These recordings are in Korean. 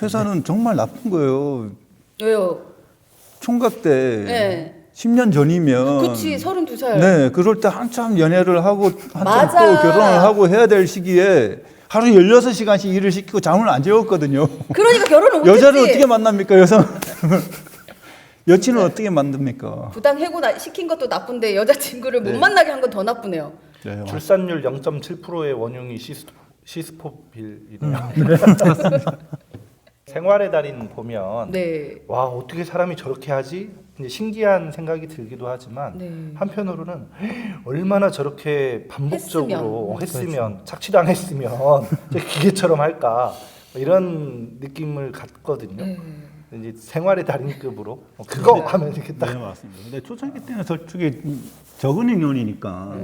회사는 정말 나쁜 거예요. 왜요? 총각 때 네. 10년 전이면 그치, 32살. 네, 그럴 때 한참 연애를 하고 한참 맞아. 또 결혼을 하고 해야 될 시기에 하루 16시간씩 일을 시키고 잠을 안 재웠거든요. 그러니까 결혼을 못했지. 여자를 어떻게 만납니까, 여성? 여친은 어떻게 만듭니까? 부당 해고 시킨 것도 나쁜데 여자친구를 못 만나게 한 건 더 나쁘네요. 네, 출산율 0.7%의 원흉이 시스포빌이네요. 생활의 달인 보면 네. 와 어떻게 사람이 저렇게 하지? 이제 신기한 생각이 들기도 하지만 네. 한편으로는 얼마나 저렇게 반복적으로 했으면 그렇죠. 착취당했으면 기계처럼 할까 이런 느낌을 갖거든요. 네. 이제 생활의 달인급으로 그거 하면 이렇게 네, 딱 맞습니다. 근데 초창기 때는 솔직히 적은 인원이니까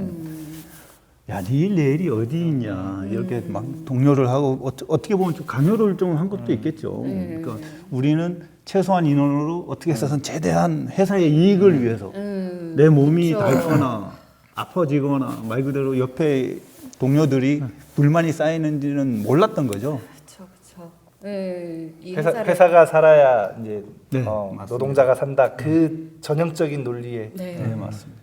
야, 내일이 어디 있냐 이렇게 막 동료를 하고 어떻게 보면 좀 강요를 좀 한 것도 있겠죠. 그러니까 우리는 최소한 인원으로 어떻게 해서든 최대한 회사의 이익을 위해서 내 몸이 그쵸. 닳거나 아파지거나 말 그대로 옆에 동료들이 불만이 쌓이는지는 몰랐던 거죠. 그렇죠. 네. 이 회사가 살아야 이제 네, 맞습니다. 노동자가 산다 그 전형적인 논리에 네. 네, 맞습니다.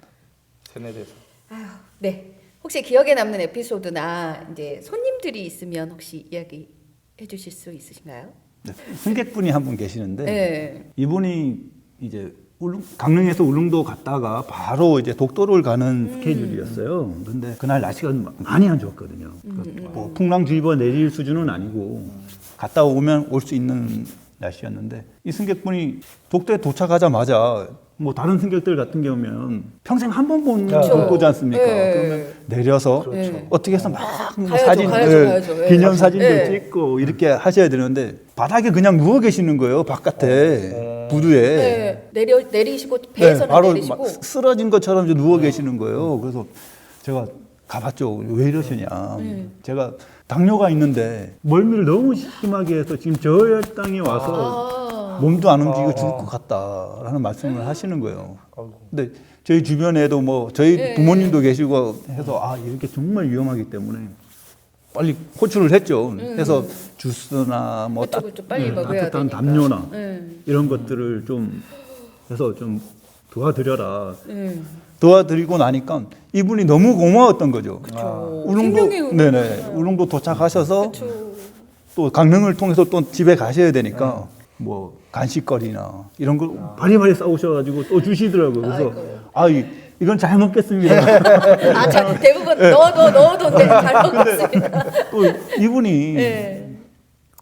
세뇌돼서 아휴, 네. 혹시 기억에 남는 에피소드나 이제 손님들이 있으면 혹시 이야기 해주실 수 있으신가요? 네, 승객분이 한 분 계시는데 네. 이분이 이제 강릉에서 울릉도 갔다가 바로 이제 독도를 가는 스케줄이었어요. 근데 그날 날씨가 많이 안 좋았거든요. 뭐 풍랑주의보 내릴 수준은 아니고 갔다 오면 올 수 있는 날씨였는데 이 승객분이 독도에 도착하자마자 뭐 다른 승객들 같은 경우면 평생 한 번 본 그렇죠. 독도지 않습니까? 네. 그러면 내려서 그렇죠. 어떻게 해서 막 가야죠, 사진, 가야죠. 네. 기념 사진도 네. 찍고 이렇게 하셔야 되는데 바닥에 그냥 누워 계시는 거예요. 바깥에 부두에. 네. 내리시고 배에서는 바로 내리시고. 막 쓰러진 것처럼 이제 누워 계시는 거예요. 그래서 제가 가봤죠. 왜 이러시냐. 제가 당뇨가 있는데 멀미를 너무 심하게 해서 지금 저혈당이 와서 몸도 안 움직이고 죽을 것 같다라는 말씀을 하시는 거예요. 근데 저희 주변에도 뭐 저희 부모님도 계시고 해서 이렇게 정말 위험하기 때문에 빨리 호출을 했죠. 해서 주스나 뭐 그쵸, 빨리 먹어야 따뜻한 되니까. 담요나 이런 것들을 좀 해서 좀 도와드려라. 도와드리고 나니까 이분이 너무 고마웠던 거죠. 생명의 울릉도 은혜. 네네 울릉도 도착하셔서 그쵸. 또 강릉을 통해서 또 집에 가셔야 되니까 뭐 간식거리나 이런 걸 바리바리 싸우셔가지고 또 주시더라고요. 그래서 이건 잘 먹겠습니다. 대부분 넣어도 잘 먹었습니다. 또 이분이 네.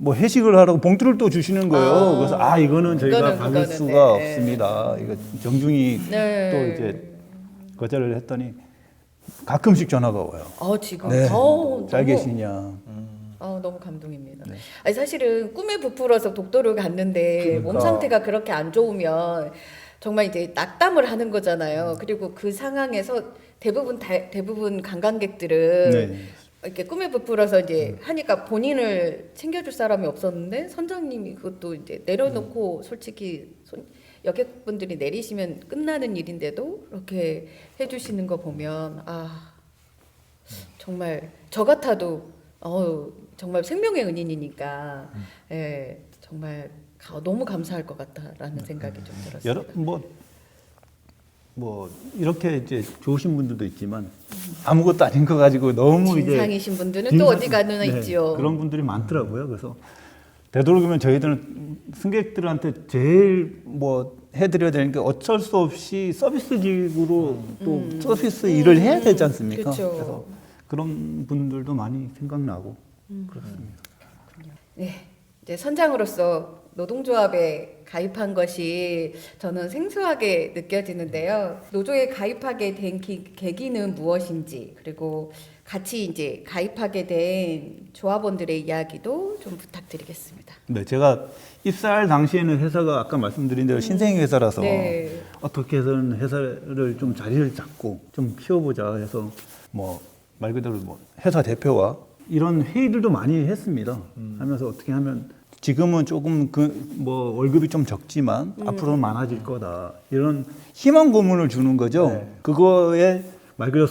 뭐 회식을 하라고 봉투를 또 주시는 거예요. 그래서 이거는 저희가 이거는 받을 수가 네. 없습니다. 이거 정중히 네. 또 이제 거절을 했더니 가끔씩 전화가 와요. 지금. 네. 너무, 잘 계시냐. 너무 감동입니다. 아니, 사실은 꿈에 부풀어서 독도를 갔는데 몸 상태가 그렇게 안 좋으면 정말 이제 낙담을 하는 거잖아요. 그리고 그 상황에서 대부분 관광객들은 네. 이렇게 꿈에 부풀어서 이제 하니까 본인을 챙겨줄 사람이 없었는데 선장님이 그것도 이제 내려놓고 솔직히 여객분들이 내리시면 끝나는 일인데도 이렇게 해주시는 거 보면 정말 저 같아도 정말 생명의 은인이니까 정말 너무 감사할 것 같다라는 생각이 좀 들었어요. 뭐 이렇게 이제 좋으신 분들도 있지만 아무것도 아닌 거 가지고 너무 이제 진상이신 분들은 또 어디 가느나 있지요. 그런 분들이 많더라고요. 그래서 되도록이면 저희들은 승객들한테 제일 뭐 해드려야 되는 게 어쩔 수 없이 서비스직으로 또 서비스 일을 해야 되지 않습니까? 그쵸. 그래서 그런 분들도 많이 생각나고 그렇습니다. 네, 이제 선장으로서 노동조합에 가입한 것이 저는 생소하게 느껴지는데요. 노조에 가입하게 된 계기는 무엇인지, 그리고 같이 이제 가입하게 된 조합원들의 이야기도 좀 부탁드리겠습니다. 네, 제가 입사할 당시에는 회사가 아까 말씀드린 대로 신생 회사라서 네. 어떻게 해서는 회사를 좀 자리를 잡고 좀 키워보자 해서 뭐 말 그대로 뭐 회사 대표와 이런 회의들도 많이 했습니다. 하면서 어떻게 하면 지금은 조금 뭐 월급이 좀 적지만 앞으로는 많아질 거다 이런 희망 고문을 주는 거죠. 네. 그거에 말 그대로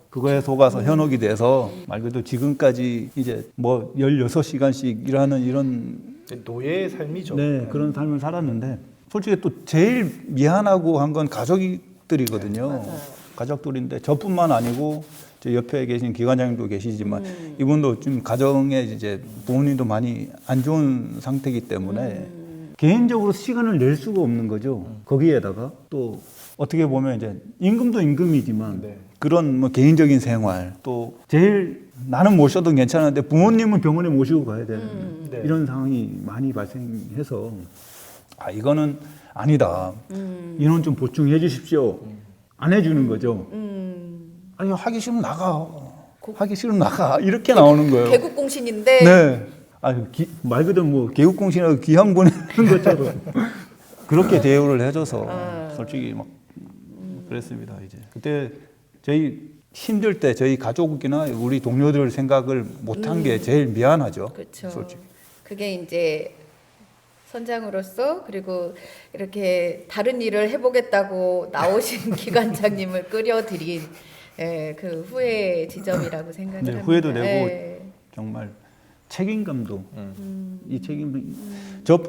그거에 속아서 현혹이 돼서 말 그대로 지금까지 이제 뭐 16시간씩 일하는 이런 노예의 삶이죠. 네, 그런 삶을 살았는데 솔직히 또 제일 미안하고 한 건 가족들이거든요. 맞아요. 가족들인데 저뿐만 아니고 저 옆에 계신 기관장님도 계시지만 이분도 좀 가정에 이제 부모님도 많이 안 좋은 상태이기 때문에 개인적으로 시간을 낼 수가 없는 거죠. 거기에다가 또 어떻게 보면 이제 임금도 임금이지만 네. 그런 뭐 개인적인 생활 또 제일 나는 모셔도 괜찮은데 부모님은 병원에 모시고 가야 되는 네. 이런 상황이 많이 발생해서 아 이거는 아니다. 인원 좀 보충해 주십시오. 안 해주는 거죠. 아니 하기 싫으면 나가. 하기 싫으면 나가. 이렇게 나오는 거예요. 개국 공신인데 네. 말 그대로 뭐 개국공신하고 귀향 보내는 것처럼 그렇게 대우를 해줘서 솔직히 막 그랬습니다. 이제 그때 저희 힘들 때 저희 가족이나 우리 동료들 생각을 못한 게 제일 미안하죠. 그렇죠. 솔직히. 그게 이제 선장으로서 그리고 이렇게 다른 일을 해보겠다고 나오신 기관장님을 끌어들인 그 후회 지점이라고 생각을 네, 합니다. 후회도 되고 예. 정말 책임감도 이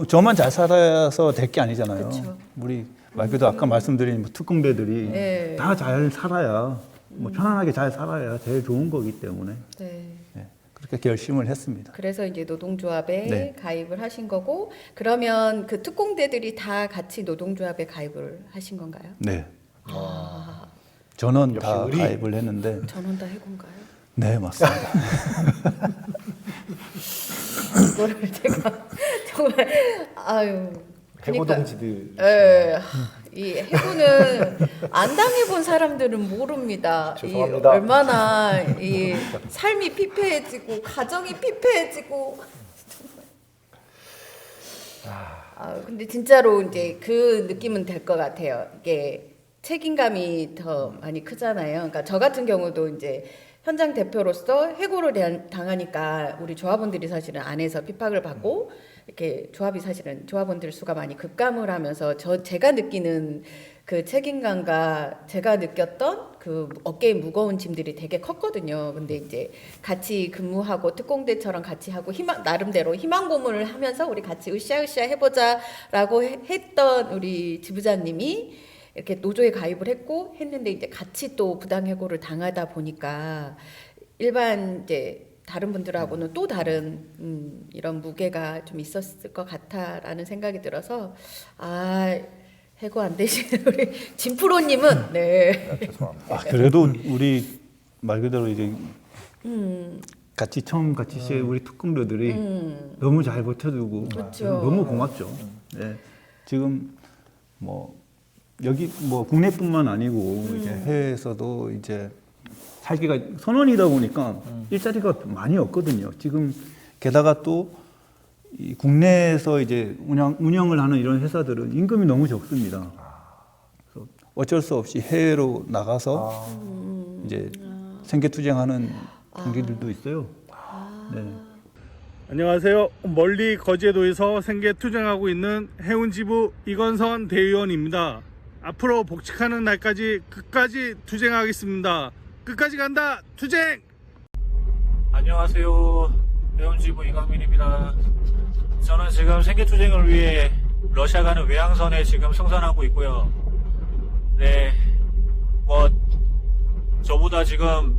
저만 잘 살아서 될 게 아니잖아요. 그쵸. 우리 말 그대로 아까 말씀드린 뭐 특공대들이 네. 다 잘 살아야 뭐 편안하게 잘 살아야 제일 좋은 거기 때문에 네. 네, 그렇게 결심을 했습니다. 그래서 이제 노동조합에 네. 가입을 하신 거고 그러면 그 특공대들이 다 같이 노동조합에 가입을 하신 건가요? 네, 아, 저는 역시 다 의리. 가입을 했는데 전원 다 해군가요? 네 맞습니다. 이거를 제가 정말 아유 해고 그러니까 동지들. 이 해군은 안 당해본 사람들은 모릅니다. 죄송합니다. 이 얼마나 이 삶이 피폐해지고 가정이 피폐해지고. 근데 진짜로 이제 그 느낌은 될 것 같아요. 이게 책임감이 더 많이 크잖아요. 그러니까 저 같은 경우도 이제 현장 대표로서 해고를 당하니까 우리 조합원들이 사실은 안에서 핍박을 받고 이렇게 조합이 사실은 조합원들 수가 많이 급감을 하면서 제가 느끼는 그 책임감과 제가 느꼈던 그 어깨에 무거운 짐들이 되게 컸거든요. 근데 이제 같이 근무하고 특공대처럼 같이 하고 나름대로 희망 고문을 하면서 우리 같이 으쌰으쌰 해보자라고 했던 우리 지부장님이 이렇게 노조에 가입을 했는데 이제 같이 또 부당해고를 당하다 보니까 일반 이제 다른 분들하고는 또 다른 이런 무게가 좀 있었을 것 같아라는 생각이 들어서 해고 안 되시는 우리 진프로님은 네. 죄송합니다. 그래도 우리 말 그대로 이제 같이 시작한 우리 특공대들이 너무 잘 버텨주고 그렇죠. 너무 고맙죠. 네. 지금 뭐 여기 뭐 국내뿐만 아니고 이제 해외에서도 이제 살기가 선원이다 보니까 일자리가 많이 없거든요. 지금 게다가 또 이 국내에서 이제 운영을 하는 이런 회사들은 임금이 너무 적습니다. 그래서 어쩔 수 없이 해외로 나가서 이제 생계투쟁하는 동기들도 있어요. 네. 안녕하세요. 멀리 거제도에서 생계 투쟁하고 있는 해운지부 이건선 대의원입니다. 앞으로 복직하는 날까지 끝까지 투쟁하겠습니다. 끝까지 간다 투쟁! 안녕하세요. 해운지부 이강민입니다. 저는 지금 생계투쟁을 위해 러시아 가는 외항선에 지금 승선하고 있고요. 네, 저보다 지금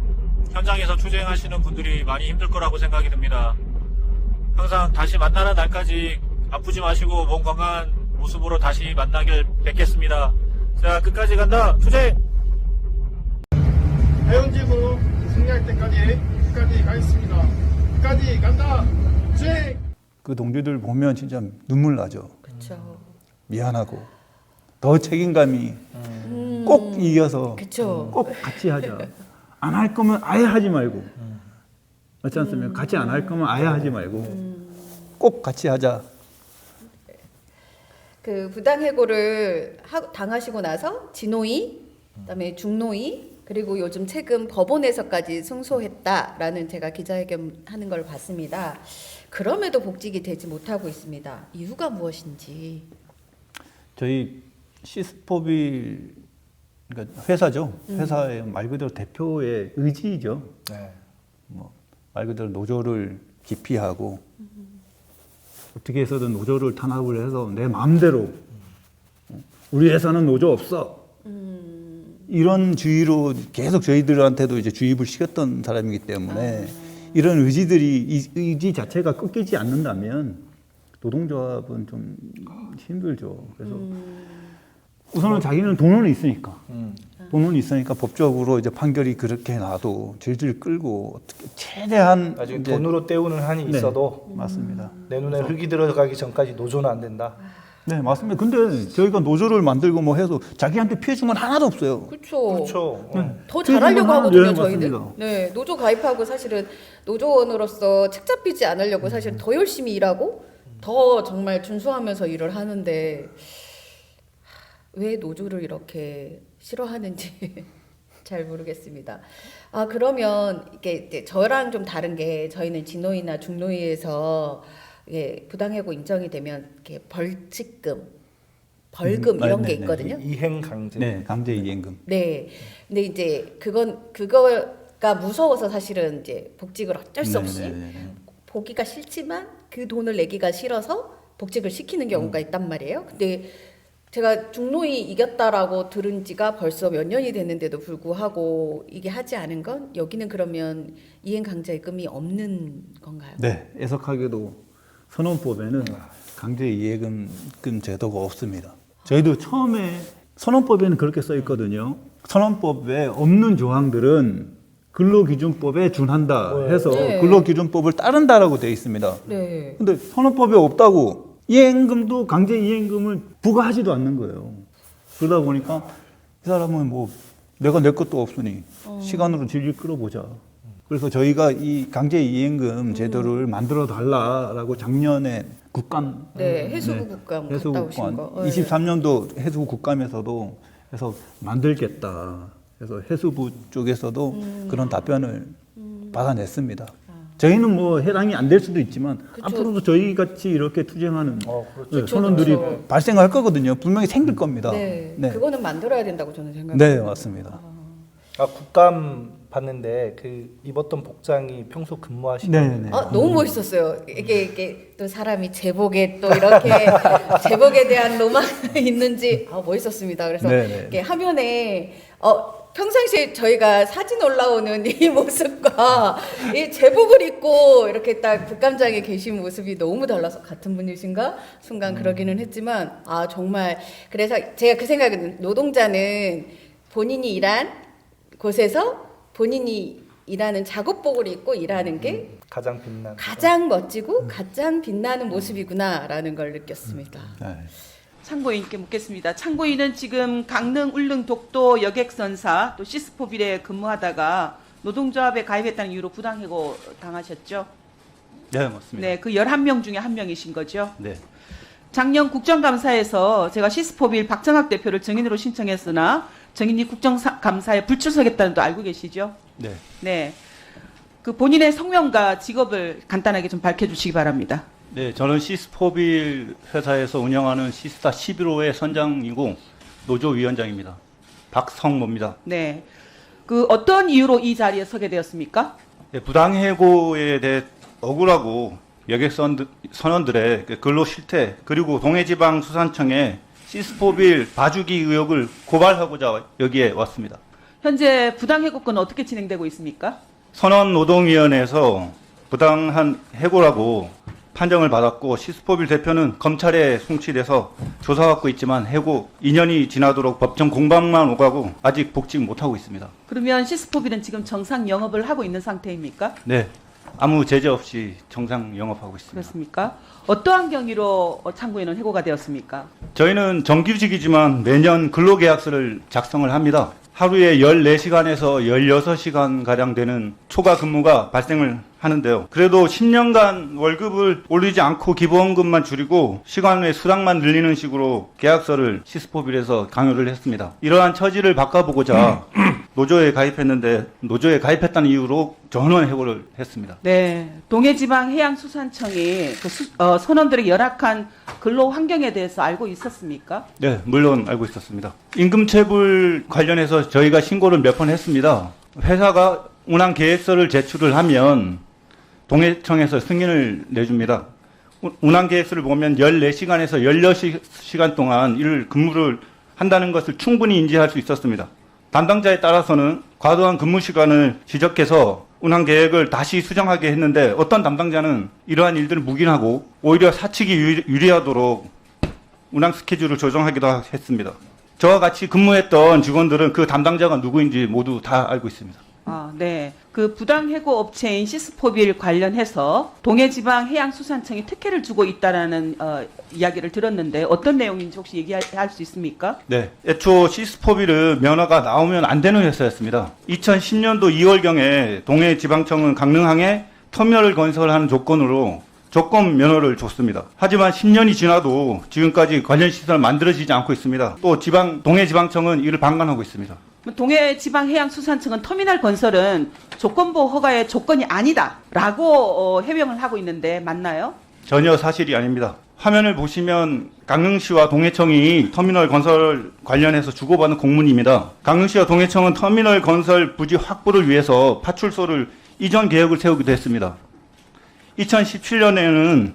현장에서 투쟁하시는 분들이 많이 힘들 거라고 생각이 듭니다. 항상 다시 만나는 날까지 아프지 마시고 몸 건강한 모습으로 다시 만나길 뵙겠습니다. 자, 끝까지 간다 투쟁! 해운지부 승리할 때까지 끝까지 가겠습니다. 끝까지 간다 투쟁! 그 동기들 보면 진짜 눈물 나죠. 그렇죠. 미안하고 더 책임감이 꼭 이겨서 그쵸. 꼭 같이 하자. 안 할 거면 아예 하지 말고 맞지 않습니까? 같이 안 할 거면 아예 하지 말고 꼭 같이 하자. 그 부당해고를 당하시고 나서 진호위, 그다음에 중노위, 그리고 요즘 최근 법원에서까지 승소했다라는 제가 기자회견 하는 걸 봤습니다. 그럼에도 복직이 되지 못하고 있습니다. 이유가 무엇인지. 저희 시스포빌 그러니까 회사죠. 회사의 말 그대로 대표의 의지죠. 네. 뭐 말 그대로 노조를 기피하고 어떻게 해서든 노조를 탄압을 해서 내 마음대로 우리 회사는 노조 없어. 이런 주의로 계속 저희들한테도 이제 주입을 시켰던 사람이기 때문에 이런 의지 자체가 꺾이지 않는다면 노동조합은 좀 힘들죠. 그래서 우선은 자기는 돈은 있으니까. 돈은 있으니까 법적으로 이제 판결이 그렇게 나도 질질 끌고 어떻게 최대한 나중에 이제 돈으로 때우는 한이 네. 있어도 맞습니다. 내 눈에 흙이 들어가기 전까지 노조는 안 된다. 네, 맞습니다. 근데 저희가 노조를 만들고 뭐 해서 자기한테 피해 준 건 하나도 없어요. 그렇죠. 그렇죠. 더 잘하려고 하거든요, 예, 저희는. 맞습니다. 네, 노조 가입하고 사실은 노조원으로서 책 잡히지 않으려고 사실 더 열심히 일하고 더 정말 준수하면서 일을 하는데 왜 노조를 이렇게 싫어하는지 잘 모르겠습니다. 아, 그러면 이게 이제 저랑 좀 다른 게 저희는 진노위나 중노위에서 이게 부당해고 인정이 되면 이렇게 벌금 이런 게 네, 네. 있거든요. 이행 강제. 네, 강제 이행금. 네. 근데 이제 그거가 무서워서 사실은 이제 복직을 어쩔 수 없이 보기가 싫지만 그 돈을 내기가 싫어서 복직을 시키는 경우가 있단 말이에요. 근데 제가 중노위 이겼다라고 들은 지가 벌써 몇 년이 됐는데도 불구하고 이게 하지 않은 건 여기는 그러면 이행 강제금이 없는 건가요? 네, 애석하게도 선언법에는 강제 이해금 제도가 없습니다. 저희도 처음에 선언법에는 그렇게 써 있거든요. 선언법에 없는 조항들은 근로기준법에 준한다 해서 네. 근로기준법을 따른다라고 되어 있습니다. 네. 근데 선언법에 없다고 이행금도 강제 이행금을 부과하지도 않는 거예요. 그러다 보니까 이 사람은 뭐 내가 내 것도 없으니 시간으로 질질 끌어보자. 그래서 저희가 이 강제 이행금 제도를 만들어 달라라고 작년에 국감 네, 해수부 국감 갔다 오신 거. 네. 23년도 해수부 국감에서도 해서 만들겠다. 그래서 해수부 쪽에서도 그런 답변을 받아냈습니다. 저희는 뭐 해당이 안 될 수도 있지만 그쵸. 앞으로도 저희 같이 이렇게 투쟁하는 그렇죠. 선원들이 그쵸. 발생할 거거든요. 분명히 생길 겁니다. 네. 네, 그거는 만들어야 된다고 저는 생각합니다. 네, 맞습니다. 국감 봤는데 그 입었던 복장이 평소 근무하시는 네, 네. 아, 너무 멋있었어요. 이게 또 사람이 제복에 또 이렇게 제복에 대한 로망이 있는지 멋있었습니다. 그래서 네, 네. 이렇게 화면에 평상시에 저희가 사진 올라오는 이 모습과 이 제복을 입고 이렇게 딱 국감장에 계신 모습이 너무 달라서 같은 분이신가 순간 그러기는 했지만 정말 그래서 제가 그 생각은 노동자는 본인이 일한 곳에서 본인이 일하는 작업복을 입고 일하는 게 가장 빛나는 가장 멋지고 가장 빛나는 모습이구나라는 걸 느꼈습니다. 네. 참고인께 묻겠습니다. 참고인은 지금 강릉, 울릉, 독도 여객선사 또 시스포빌에 근무하다가 노동조합에 가입했다는 이유로 부당해고 당하셨죠? 네, 맞습니다. 네, 그 11명 중에 한 명이신 거죠? 네. 작년 국정감사에서 제가 시스포빌 박정학 대표를 증인으로 신청했으나 증인이 국정감사에 불출석했다는 도 알고 계시죠? 네. 네. 그 본인의 성명과 직업을 간단하게 좀 밝혀주시기 바랍니다. 네, 저는 시스포빌 회사에서 운영하는 시스타 11호의 선장이고 노조위원장입니다. 박성모입니다. 네. 그 어떤 이유로 이 자리에 서게 되었습니까? 네, 부당해고에 대해 억울하고 여객선원들의 근로 실태 그리고 동해지방수산청에 시스포빌 봐주기 의혹을 고발하고자 여기에 왔습니다. 현재 부당해고건은 어떻게 진행되고 있습니까? 선원노동위원회에서 부당한 해고라고 판정을 받았고 시스포빌 대표는 검찰에 송치돼서 조사받고 있지만 해고 2년이 지나도록 법정 공방만 오가고 아직 복직 못하고 있습니다. 그러면 시스포빌은 지금 정상 영업을 하고 있는 상태입니까? 네, 아무 제재 없이 정상 영업하고 있습니다. 그렇습니까? 어떠한 경위로 참고인은 해고가 되었습니까? 저희는 정규직이지만 매년 근로계약서를 작성을 합니다. 하루에 14시간에서 16시간 가량 되는 초과 근무가 발생을 하는데요. 그래도 10년간 월급을 올리지 않고 기본급만 줄이고 시간 외 수당만 늘리는 식으로 계약서를 시스포빌에서 강요를 했습니다. 이러한 처지를 바꿔보고자 노조에 가입했는데 노조에 가입했다는 이유로 전원 해고를 했습니다. 네, 동해지방해양수산청이 선원들의 열악한 근로 환경에 대해서 알고 있었습니까? 네, 물론 알고 있었습니다. 임금체불 관련해서 저희가 신고를 몇 번 했습니다. 회사가 운항 계획서를 제출을 하면 동해청에서 승인을 내줍니다. 운항 계획서를 보면 14시간에서 16시간 동안 이를 근무를 한다는 것을 충분히 인지할 수 있었습니다. 담당자에 따라서는 과도한 근무 시간을 지적해서 운항 계획을 다시 수정하게 했는데 어떤 담당자는 이러한 일들을 묵인하고 오히려 사측이 유리하도록 운항 스케줄을 조정하기도 했습니다. 저와 같이 근무했던 직원들은 그 담당자가 누구인지 모두 다 알고 있습니다. 네. 그 부당 해고 업체인 시스포빌 관련해서 동해지방해양수산청이 특혜를 주고 있다라는 이야기를 들었는데 어떤 내용인지 혹시 얘기할 수 있습니까? 네. 애초 시스포빌은 면허가 나오면 안 되는 회사였습니다. 2010년도 2월경에 동해지방청은 강릉항에 터미널을 건설하는 조건으로 조건 면허를 줬습니다. 하지만 10년이 지나도 지금까지 관련 시설은 만들어지지 않고 있습니다. 또 동해지방청은 이를 방관하고 있습니다. 동해지방해양수산청은 터미널 건설은 조건부 허가의 조건이 아니다라고 해명을 하고 있는데 맞나요? 전혀 사실이 아닙니다. 화면을 보시면 강릉시와 동해청이 터미널 건설 관련해서 주고받은 공문입니다. 강릉시와 동해청은 터미널 건설 부지 확보를 위해서 파출소를 이전 계획을 세우기도 했습니다. 2017년에는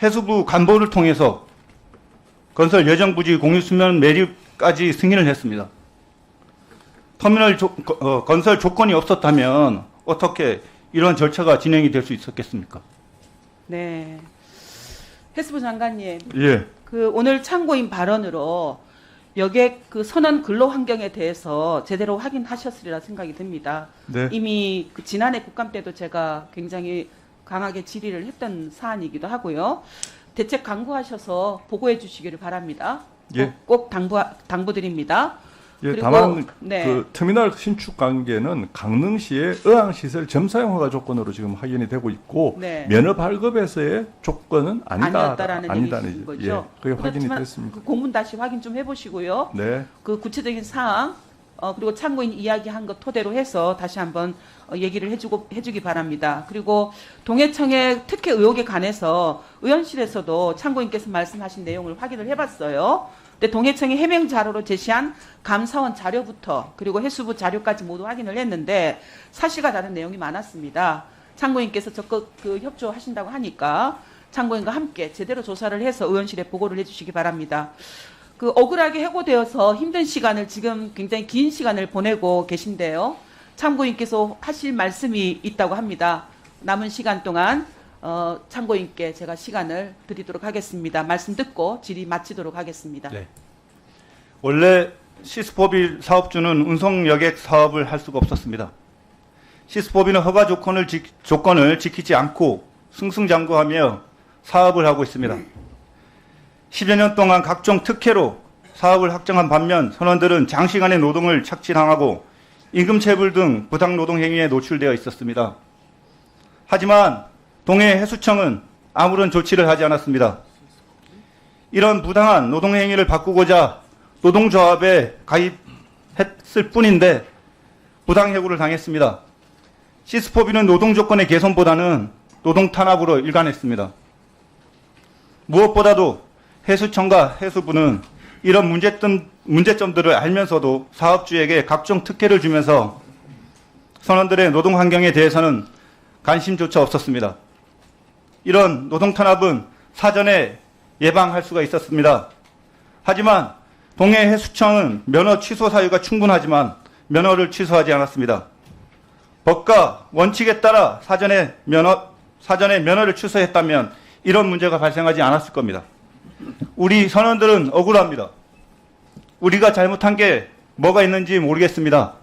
해수부 간보를 통해서 건설 예정 부지 공유 수면 매립까지 승인을 했습니다. 터미널 건설 조건이 없었다면 어떻게 이런 절차가 진행이 될 수 있었겠습니까? 네. 해수부 장관님, 예. 그 오늘 참고인 발언으로 여객 그 선원 근로 환경에 대해서 제대로 확인하셨으리라 생각이 듭니다. 네. 이미 그 지난해 국감 때도 제가 굉장히 강하게 질의를 했던 사안이기도 하고요. 대책 강구하셔서 보고해 주시기를 바랍니다. 예. 꼭 당부드립니다. 예, 그리고, 다만 네. 그 터미널 신축 관계는 강릉시의 어항시설 점사용 허가 조건으로 지금 확인이 되고 있고 네. 면허 발급에서의 조건은 아니었다라는 아니다는 얘기신 거죠. 예, 그게 확인이 그렇지만 됐습니다. 그 공문 다시 확인 좀 해보시고요. 네. 그 구체적인 사항 그리고 참고인 이야기한 것 토대로 해서 다시 한번 얘기를 해주기 바랍니다. 그리고 동해청의 특혜 의혹에 관해서 의원실에서도 참고인께서 말씀하신 내용을 확인을 해봤어요. 근데 동해청이 해명 자료로 제시한 감사원 자료부터 그리고 해수부 자료까지 모두 확인을 했는데 사실과 다른 내용이 많았습니다. 참고인께서 적극 협조하신다고 하니까 참고인과 함께 제대로 조사를 해서 의원실에 보고를 해주시기 바랍니다. 그 억울하게 해고되어서 힘든 시간을 지금 굉장히 긴 시간을 보내고 계신데요. 참고인께서 하실 말씀이 있다고 합니다. 남은 시간 동안 참고인께 제가 시간을 드리도록 하겠습니다. 말씀 듣고 질의 마치도록 하겠습니다. 네. 원래 시스포빌 사업주는 운송 여객 사업을 할 수가 없었습니다. 시스포빌은 허가 조건을 지키지 않고 승승장구하며 사업을 하고 있습니다. 10여 년 동안 각종 특혜로 사업을 확정한 반면 선원들은 장시간의 노동을 착취당하고 임금체불 등 부당노동 행위에 노출되어 있었습니다. 하지만 동해해수청은 아무런 조치를 하지 않았습니다. 이런 부당한 노동 행위를 바꾸고자 노동조합에 가입했을 뿐인데 부당해고를 당했습니다. 시스포비는 노동조건의 개선보다는 노동 탄압으로 일관했습니다. 무엇보다도 해수청과 해수부는 이런 문제점들을 알면서도 사업주에게 각종 특혜를 주면서 선원들의 노동 환경에 대해서는 관심조차 없었습니다. 이런 노동 탄압은 사전에 예방할 수가 있었습니다. 하지만 동해해수청은 면허 취소 사유가 충분하지만 면허를 취소하지 않았습니다. 법과 원칙에 따라 사전에 면허를 취소했다면 이런 문제가 발생하지 않았을 겁니다. 우리 선원들은 억울합니다. 우리가 잘못한 게 뭐가 있는지 모르겠습니다.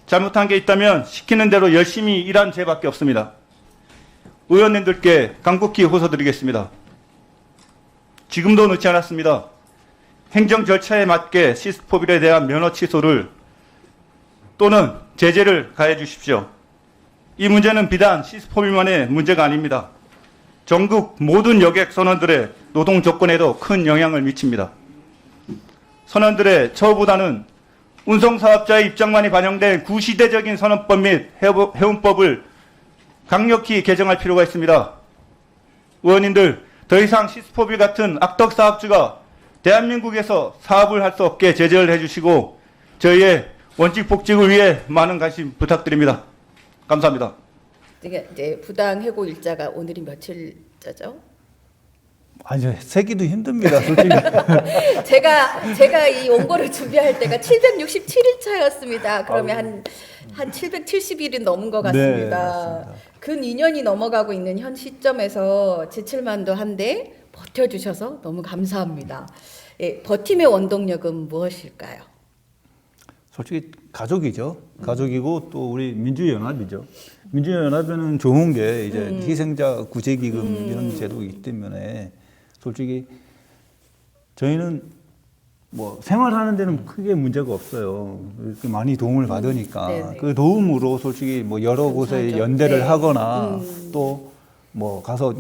잘못한 게 있다면 시키는 대로 열심히 일한 죄밖에 없습니다. 의원님들께 간곡히 호소드리겠습니다. 지금도 늦지 않았습니다. 행정 절차에 맞게 시스포빌에 대한 면허 취소를 또는 제재를 가해 주십시오. 이 문제는 비단 시스포빌만의 문제가 아닙니다. 전국 모든 여객 선원들의 노동 조건에도 큰 영향을 미칩니다. 선원들의 처우보다는 운송사업자의 입장만이 반영된 구시대적인 선원법 및 해운법을 강력히 개정할 필요가 있습니다. 의원님들, 더 이상 시스포빌 같은 악덕 사업주가 대한민국에서 사업을 할 수 없게 제재를 해주시고 저희의 원칙 복직을 위해 많은 관심 부탁드립니다. 감사합니다. 이제 부당 해고 일자가 오늘이 며칠자 숫자죠? 아니 세기도 힘듭니다, 솔직히. 제가 이 원고를 준비할 때가 767일 차였습니다. 그러면 한 770일이 넘은 것 같습니다. 네, 맞습니다. 근 2년이 넘어가고 있는 현 시점에서 지칠만도 한데 버텨주셔서 너무 감사합니다. 예, 버팀의 원동력은 무엇일까요? 솔직히 가족이죠. 가족이고 또 우리 민주연합이죠. 민주연합에는 좋은 게 이제 희생자 구제기금 이런 제도이기 때문에 솔직히 저희는 뭐 생활하는 데는 크게 문제가 없어요. 이렇게 많이 도움을 받으니까 네네. 그 도움으로 솔직히 뭐 여러 곳에 감사하죠. 연대를 네. 하거나 또 뭐 가서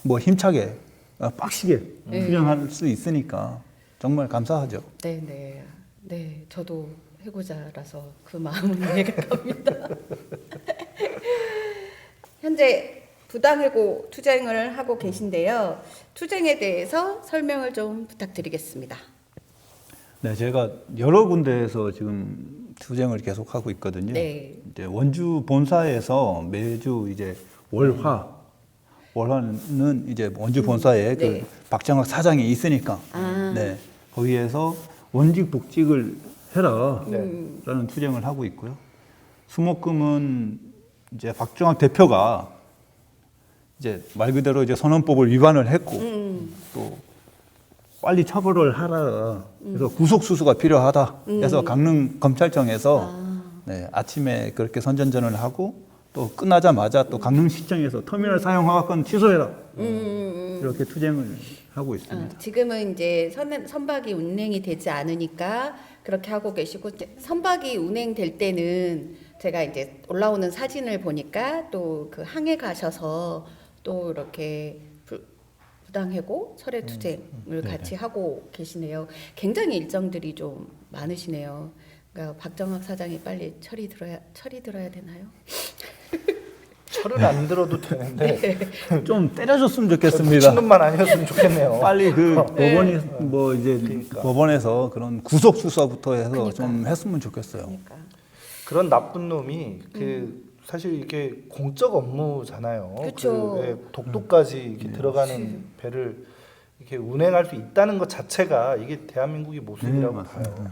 뭐 힘차게 빡시게 수령할 수 있으니까 정말 감사하죠. 네, 저도 해고자라서 그 마음은 이해가 갑니다. 현재 부당해고 투쟁을 하고 계신데요. 투쟁에 대해서 설명을 좀 부탁드리겠습니다. 네, 제가 여러 군데에서 지금 투쟁을 계속하고 있거든요. 네. 이제 원주 본사에서 매주 이제 월화는 이제 원주 본사에 네. 그 박정학 사장이 있으니까 네, 거기에서 원직 복직을 해라라는 투쟁을 하고 있고요. 수목금은 이제 박정학 대표가 이제 말 그대로 이제 선언법을 위반을 했고 또 빨리 처벌을 하라. 그래서 구속 수수가 필요하다. 그래서 강릉 검찰청에서 네, 아침에 그렇게 선전전을 하고 또 끝나자마자 또 강릉시청에서 터미널 사용 허가권 취소해라. 이렇게 투쟁을 하고 있습니다. 지금은 이제 선박이 운행이 되지 않으니까 그렇게 하고 계시고 이제 선박이 운행될 때는 제가 이제 올라오는 사진을 보니까 또 그 항해 가셔서 또 이렇게 부당해고 철회 투쟁을 같이 하고 계시네요. 굉장히 일정들이 좀 많으시네요. 그러니까 박정학 사장이 빨리 철이 들어야 되나요? 철은 안 들어도 되는데 좀 때려줬으면 좋겠습니다. 미친놈만 아니었으면 좋겠네요. 빨리 그 법원이 뭐 이제 그러니까. 법원에서 그런 구속 수사부터 해서 그러니까. 좀 했으면 좋겠어요. 그러니까. 그런 나쁜 놈이 사실 이게 공적 업무잖아요. 그쵸. 그 왜 독도까지 이렇게 들어가는 배를 이렇게 운행할 수 있다는 것 자체가 이게 대한민국의 모습이라고 네, 맞습니다. 봐요.